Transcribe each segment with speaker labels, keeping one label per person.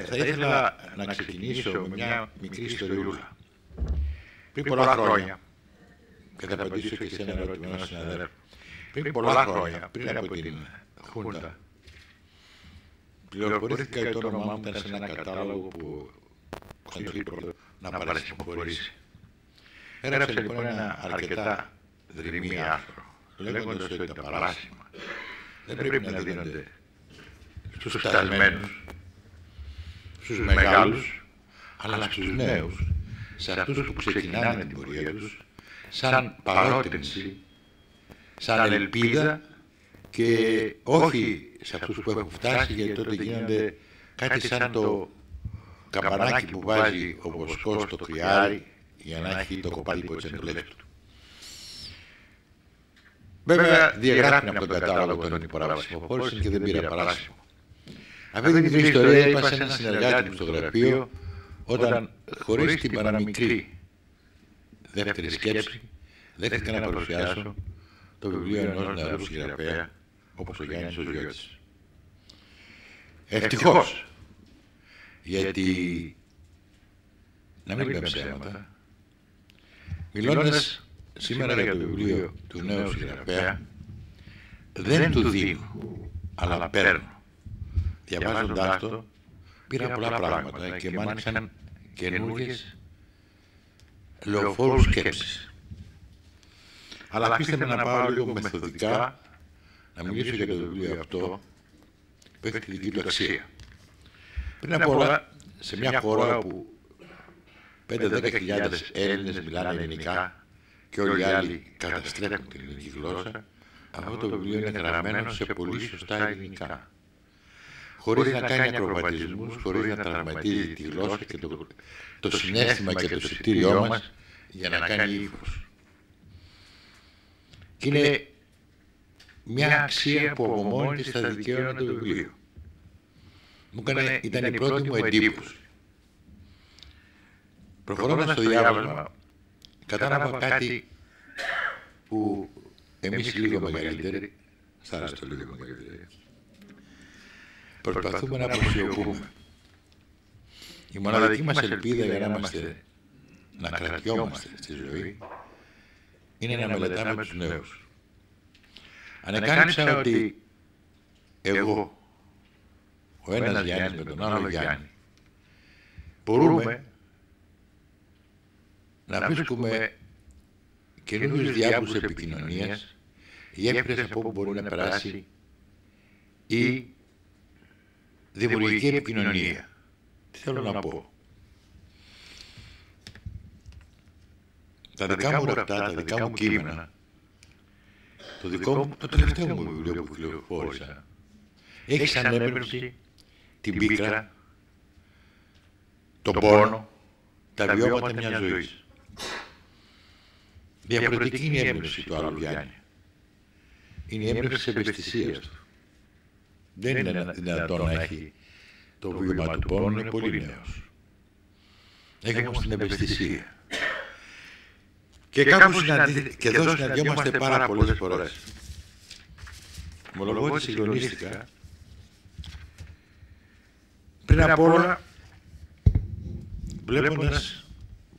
Speaker 1: Θα ήθελα να ξεκινήσω με μια μικρή ιστοριούλα. Πριν πολλά χρόνια, και θα απαντήσω και σε ένα ερώτημα ενός συναδέλφου, πριν πολλά χρόνια, πριν από την Χούντα, πληροφορήθηκα ότι το όνομά μου ήταν σε ένα κατάλογο που είχαν το να παρασυμφορήσει. Έγραψε λοιπόν ένα αρκετά δρυμή άρθρο, λέγοντας ότι τα παράσημα δεν πρέπει να δίνονται στους φτασμένους, στους μεγάλους, αλλά στους νέους, σε αυτούς που ξεκινάνε την πορεία τους, σαν παρότρινση, σαν ελπίδα και όχι σε αυτούς που έχουν φτάσει, γιατί τότε γίνονται κάτι σαν το καπανάκι που βάζει ο βοσκός στο κρυάρι για να έχει το κοπάδι υπό τις εντολές του. Βέβαια διαγράφει από τον κατάλογο των υποραβασιμοφόρησεων και δεν πήρα παράσημο. Αυτή την μικρή ιστορία είπα σε έναν συνεργάτη μου στο γραφείο όταν, χωρίς την παραμικρή δεύτερη σκέψη, δέχτηκα να παρουσιάσω το βιβλίο ενός νεαρού συγγραφέα όπως ο Γιάννης ο Ζιώτης. Ευτυχώς, γιατί, να μην λέμε ψέματα, μιλώντας σήμερα για το βιβλίο του νέου συγγραφέα, δεν του δίνω, αλλά παίρνω. Διαβάζοντάς το, πήρα πολλά πράγματα και μ' άνοιξαν καινούργιες λεωφόρους σκέψεις. Αλλά αφήστε με να πάω λίγο μεθοδικά να μιλήσω για το βιβλίο αυτό που έχει τη δική του αξία. Πριν από όλα, σε μια χώρα όπου 5-10 χιλιάδες Έλληνες μιλάνε ελληνικά και όλοι οι άλλοι καταστρέφουν την ελληνική γλώσσα, αυτό το βιβλίο είναι γραμμένο σε πολύ σωστά ελληνικά. Χωρίς να κάνει ακροβατισμούς, χωρίς να τραυματίζει τη γλώσσα και το συναίσθημα και το εισιτήριό μας για να κάνει ύφος. Και είναι μια αξία που από μόνη της θα δικαίωνε το βιβλίο. Ήταν η πρώτη μου εντύπωση. Προχωρώντας στο διάβασμα, κατάλαβα κάτι που εμείς λίγο μεγαλύτεροι, στάραστο λίγο μεγαλύτεροι, προσπαθούμε να αποσιωπούμε. Η μοναδική μας ελπίδα για να κρατιόμαστε στη ζωή είναι να μελετάμε τους νέους. Ανεκάλυψα ότι εγώ, ο ένας Γιάννης με τον άλλο Γιάννη, μπορούμε να βρίσκουμε καινούριους διάβλους επικοινωνίας, γέφυρες από όπου μπορεί να περάσει η δημιουργική επικοινωνία. Τι θέλω να πω. Τα δικά μου γραπτά, τα δικά μου κείμενα, το τελευταίο μου βιβλίο που κυκλοφόρησα, έχει σαν έμπνευση την πίκρα, τον πόνο, τα βιώματα μιας ζωής. Διαφορετική είναι η έμπνευση του άλλου Γιάννη. Είναι η έμπνευση της ευαισθησίας του. Δεν είναι δυνατόν να έχει το βήμα του πόνου, είναι πολύ νέος. Έχει όμως την ευαισθησία. Και κάπου και εδώ συναντιόμαστε πάρα πολλές φορές. Ομολογώ ότι συγκλονίστηκα. Πριν απ' όλα, βλέποντας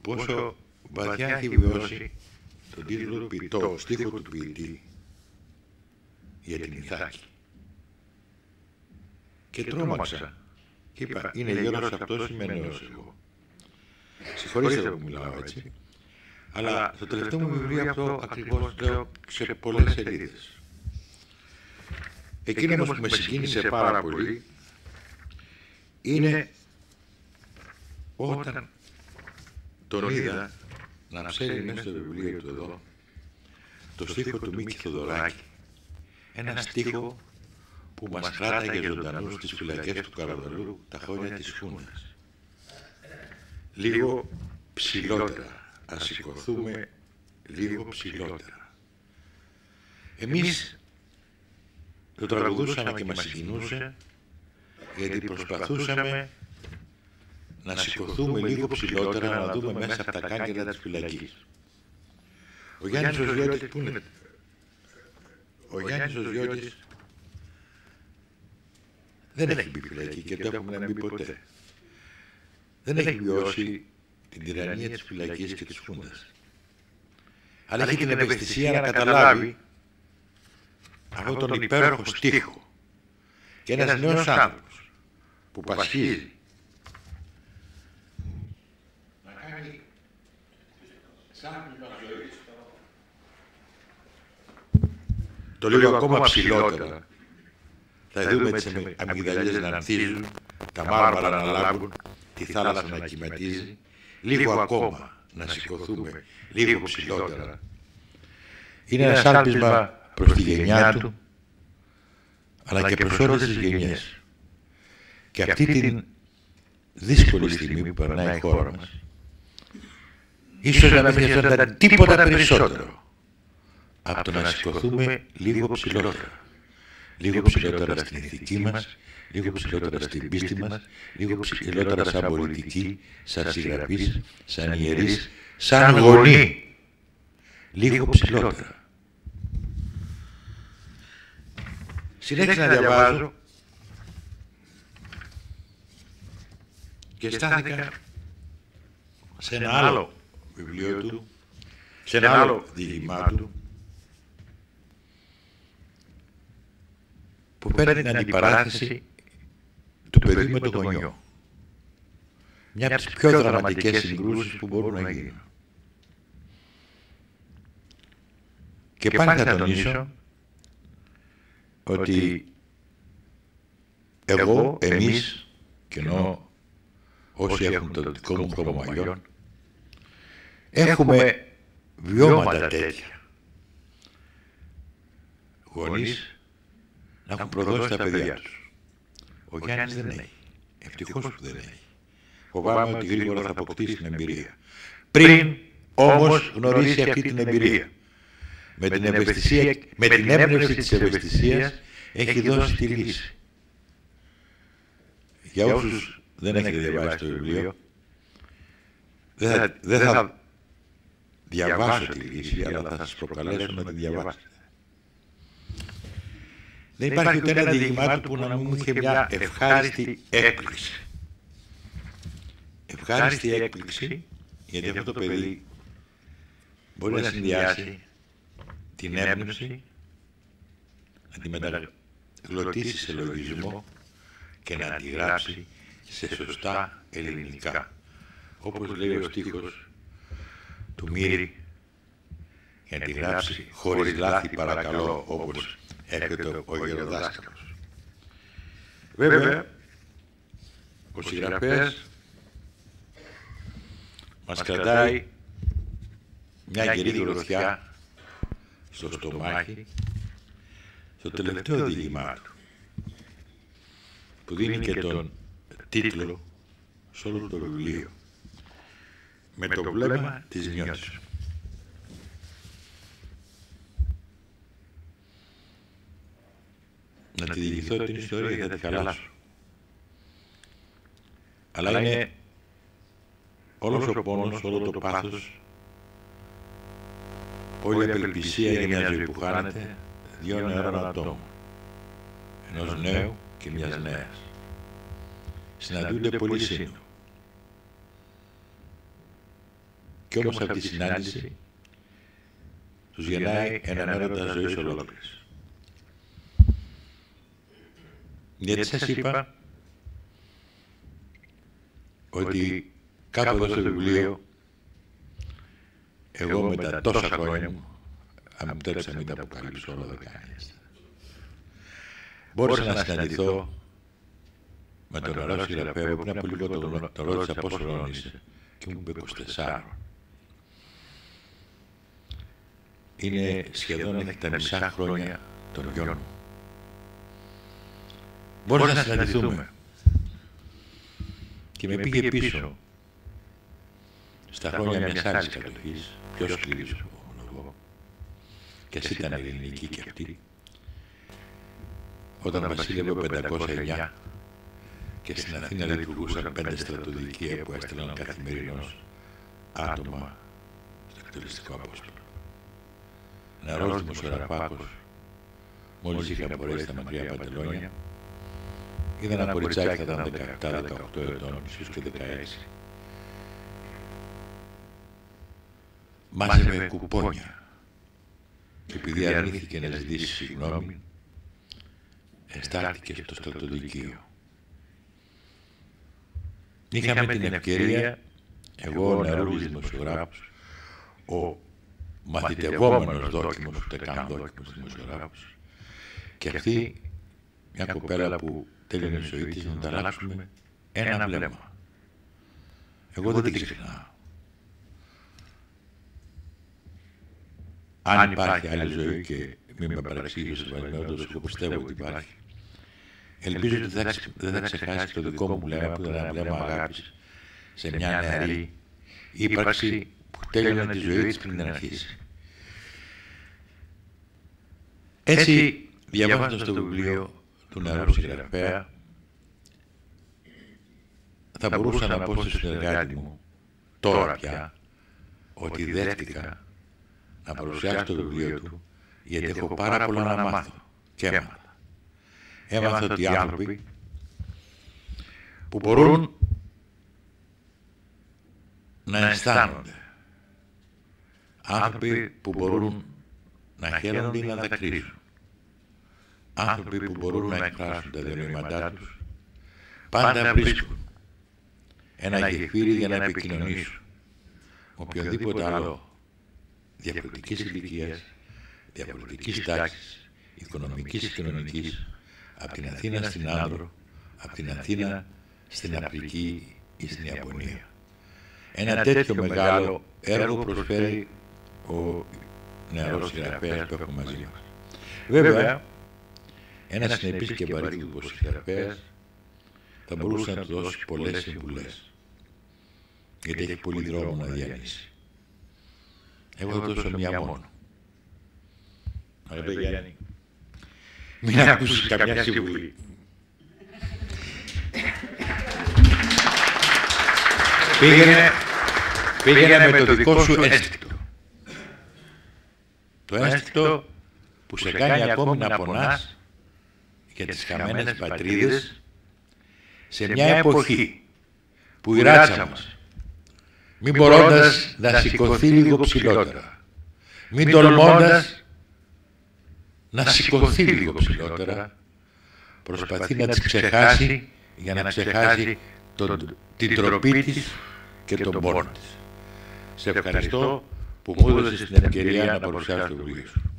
Speaker 1: πόσο βαθιά έχει βιώσει τον τίτλο, το στίχο του ποιητή για την Ιθάκη. Και τρόμαξα. Και είπα, είναι γέρος αυτός ή είμαι νέος εγώ. Συγχωρήστε που μιλάω έτσι. Αλλά το τελευταίο μου βιβλίο αυτό ακριβώς λέω σε πολλές σελίδες. Εκείνο όμως που με συγκίνησε πάρα πολύ είναι όταν τον είδα να ψέρει μέσα στο βιβλίο του εδώ το στίχο του Μίκη Θοδωράκη. Ένα στίχο που μας κράταγε ζωντανούς στις φυλακές του Καραδαλού τα χρόνια της Χούνας. Λίγο ψηλότερα. Ας σηκωθούμε λίγο ψηλότερα. Εμείς το τραγουδούσαμε και μας συγκινούσε γιατί προσπαθούσαμε να σηκωθούμε λίγο ψηλότερα να δούμε μέσα από τα κάγκελα της φυλακής. Ο Γιάννης ο Ζιώτης, πού είναι? Ο Γιάννης ο Ζιώτης δεν έχει μπει φυλακή και το έχουμε να μπει ποτέ. Δεν έχει βιώσει την τυραννία της φυλακής και της Χούντας. Αλλά έχει την ευαισθησία να καταλάβει αυτόν τον υπέροχο στίχο. Και ένας νέος άνθρωπος που πασχίζει να κάνει σάμπλισμα ζωής το λίγο ακόμα ψηλότερα. Θα δούμε τις αμυγδαλιές να ανθίζουν, τα μάρμαρα να λάμπουν, τη θάλασσα να κυματίζει, λίγο ακόμα να σηκωθούμε, λίγο ψηλότερα. Είναι ένα σάλπισμα προς τη γενιά του, αλλά και προς όλες τις γενιές. Και αυτή την δύσκολη στιγμή που περνάει η χώρα μας, ίσως να μην χρειαζόταν τίποτα περισσότερο από το να σηκωθούμε λίγο ψηλότερα. Λίγο ψηλότερα στην ηθική μας, λίγο ψηλότερα στην πίστη μας, λίγο ψηλότερα σαν πολιτικοί, σαν συγγραφείς, σαν ιερείς, σαν γονείς. Λίγο ψηλότερα. Συνέχισα να διαβάζω και στάθηκα σε ένα άλλο βιβλίο του, σε ένα άλλο δίλημά του, που παίρνει την αντιπαράθεση του παιδιού με τον γονιό. Μια από τις πιο δραματικές συγκρούσεις που μπορούν να γίνουν. Και πάλι θα τονίσω ότι εγώ, εμείς, και ενώ όσοι έχουν το δικό μου χρώμα μαλλιών, έχουμε βιώματα τέτοια. Γονείς να έχουν προδώσει τα παιδιά τους. Ο Γιάννης δεν έχει. Ευτυχώς που δεν έχει. Φοβάμαι ότι γρήγορα θα αποκτήσει την εμπειρία. Πριν όμως γνωρίσει αυτή την εμπειρία. Με την έμπνευση της ευαισθησίας έχει δώσει τη λύση. Για όσους δεν έχετε διαβάσει το βιβλίο, δεν θα διαβάσω τη λύση, αλλά θα σας προκαλέσω να τη διαβάσετε. Δεν υπάρχει ούτε ένα δίλημά του που να μου είχε μια ευχάριστη έκπληξη. Ευχάριστη έκπληξη, γιατί αυτό το παιδί μπορεί να συνδυάσει την έμπνευση, να τη μεταγλωτήσει σε λογισμό και να αντιγράψει σε σωστά ελληνικά. Όπως λέει ο στίχος του Μύρη, για να τη γράψει χωρίς λάθη παρακαλώ, όπως έρχεται ο γεροδάσκαλος. Βέβαια, ο συγγραφέας μας κρατάει μια γερή γροθιά στο στομάχι, στο τελευταίο δίλημά του, που δίνει και τον τίτλο σε όλο το βιβλίο, με το βλέμμα της νιώτης. Να τη διηγηθώ την ιστορία, θα τη χαλάσω. Αλλά είναι όλος ο πόνος, όλο το πάθος, όλη η απελπισία για μια ζωή που χάνεται δύο νεαρών ατόμων, ενός νέου και μιας νέας. Συναντούνται πολύ σύντομα. Κι όμως αυτή η συνάντηση τους γεννάει έναν έρωτα ζωής ολόκληρης. Γιατί σας είπα ότι κάπου εδώ στο βιβλίο, εγώ με τα τόσα χρόνια μου, αν μου επιτρέψετε να μην τα αποκαλύψω όλα δεκαετίες, μπόρεσα να συναντηθώ με τον νεαρό συγγραφέα που πριν από λίγο τον ρώτησα πόσο χρόνο είσαι και μου είπε 24. Είναι σχεδόν έχει τα μισά χρόνια των γιών μου. Μπόρεσα να συναντηθούμε και με πήγε πίσω στα χρόνια μιας άλλης κατοχής, πιο σκληρής ομολογώ, και ας ήταν ελληνική κι αυτή, όταν βασίλευε ο 509 και στην Αθήνα λειτουργούσαν 5 στρατοδικεία που έστελναν καθημερινώς άτομα στο εκτελεστικό απόστολο. Νεαρός δημοσιογραφάκος, μόλις είχε απορρέσει τα μακριά Παντελόνια, Είδα ένα κοριτσάκι θα ήταν 17-18 ετών, ίσως και 16. Μάζευε κουπόνια. Και επειδή αρνήθηκε να ζητήσει συγγνώμη, εστάλθηκε στο στρατοδικείο. Είχαμε την ευκαιρία, εγώ ο νεαρούλης δημοσιογράφος, ο μαθητευόμενος δόκιμος, ούτε καν δόκιμος δημοσιογράφος, και αυτή μια κοπέλα που τέλειωνε η ζωή της, να ανταλλάξουμε ένα βλέμμα. Εγώ δεν την ξεχνάω. Αν υπάρχει άλλη ζωή, και μην με παρεξήγησε βασμένος, εγώ πιστεύω ότι υπάρχει, ελπίζω ότι δεν θα ξεχάσει το δικό μου βλέμμα, που ήταν ένα βλέμμα αγάπης σε μια νεαρή ύπαρξη που τέλειωνε τη ζωή της πριν την αρχίσει. Έτσι, διαβάζοντας το βιβλίο του νεαρού συγγραφέα, θα μπορούσα να πω στο συνεργάτη μου, τώρα πια, ότι δέχτηκα να παρουσιάσω το βιβλίο του, γιατί έχω πάρα πολλά να μάθω και έμαθα. Έμαθα ότι οι άνθρωποι που μπορούν να αισθάνονται, άνθρωποι που μπορούν να χαίρονται ή να δακρύζουν, άνθρωποι που μπορούν να εκφράσουν τα διανοήματά τους, πάντα βρίσκουν ένα γεφύρι για να επικοινωνήσουν με οποιονδήποτε άλλο διαφορετικής ηλικίας, διαφορετικής τάξης, οικονομικής και κοινωνικής, από την Αθήνα στην Άνδρο, από την Αθήνα στην Αφρική ή στην Ιαπωνία. Ένα τέτοιο μεγάλο έργο προσφέρει ο νεαρός συγγραφέας που έχουμε μαζί μας. Βέβαια, ένας συνεπής και βαρύγδουπος συγγραφέας θα μπορούσε να του δώσει πολλές συμβουλές, γιατί έχει πολύ δρόμο να διανύσει. Εγώ θα δώσω μία μόνο. Αγαπητέ Γιάννη, μην ακούσεις καμιά συμβουλή. Πήγαινε με το δικό σου ένστικτο. Το ένστικτο που σε κάνει ακόμη να πονάς για τις χαμένες πατρίδες σε μια εποχή που η ράτσα μας, μην μπορώντας να σηκωθεί λίγο ψηλότερα, μην τολμώντας να σηκωθεί λίγο ψηλότερα, προσπαθεί να τις ξεχάσει για να ξεχάσει την τροπή της και τον πόνο της. Σε ευχαριστώ που μου έδωσες την ευκαιρία να παρουσιάσω το βιβλίο σου.